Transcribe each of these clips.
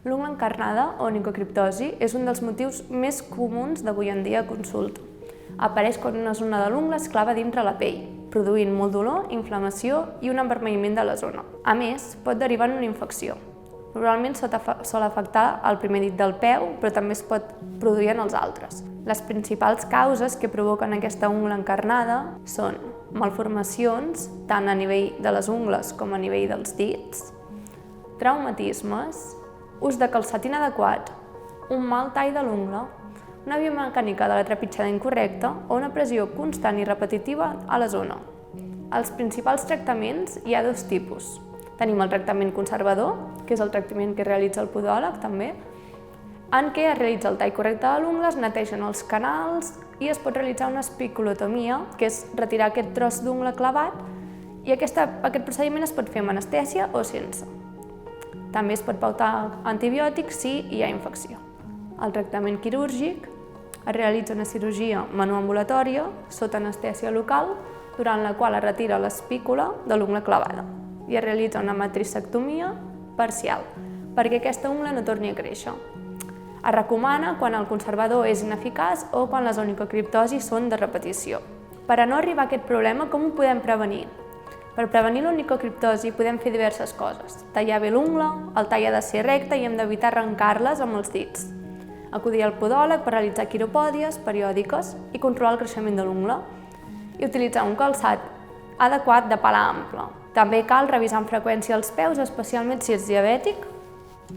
L'ungla encarnada o onicocriptosi és un dels motius més comuns d'avui en dia a consulta. Apareix quan una zona de l'ungla es clava dintre la pell, produint molt dolor, inflamació i un envermelliment de la zona. A més, pot derivar en una infecció. Normalment sol afectar el primer dit del peu, però també es pot produir en els altres. Les principals causes que provoquen aquesta ungla encarnada són malformacions, tant a nivell de les ungles com a nivell dels dits, traumatismes, ús de calçat inadequat, un mal tall de l'ungla, una biomecànica de la trepitjada incorrecta o una pressió constant i repetitiva a la zona. Els principals tractaments hi ha dos tipus. Tenim el tractament conservador, que és el tractament que realitza el podòleg també, en què es realitza el tall correcte de l'ungla, es netegen els canals i es pot realitzar una espiculotomia, que és retirar aquest tros d'ungla clavat, i aquest procediment es pot fer amb anestèsia o sense. També es pot pautar antibiòtics si hi ha infecció. El tractament quirúrgic es realitza una cirurgia manoambulatòria sota anestèsia local, durant la qual es retira l'espícula de l'ungla clavada i es realitza una matricectomia parcial perquè aquesta ungla no torni a créixer. Es recomana quan el conservador és ineficaç o quan les onicocriptosis són de repetició. Per a no arribar a aquest problema, com ho podem prevenir? Per prevenir l'onicocriptosi podem fer diverses coses. Tallar bé l'ungla, el tall ha de ser recte i hem d'evitar arrencar-les amb els dits. Acudir al podòleg per realitzar quiropòdies periòdiques i controlar el creixement de l'ungla. I utilitzar un calçat adequat de pala ampla. També cal revisar amb freqüència els peus, especialment si ets diabètic.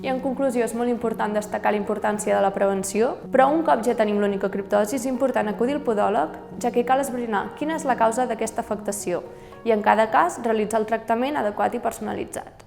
I en conclusió, és molt important destacar la importància de la prevenció, però un cop ja tenim l'onicocriptosi és important acudir al podòleg, ja que cal esbrinar quina és la causa d'aquesta afectació i en cada cas realitzar el tractament adequat i personalitzat.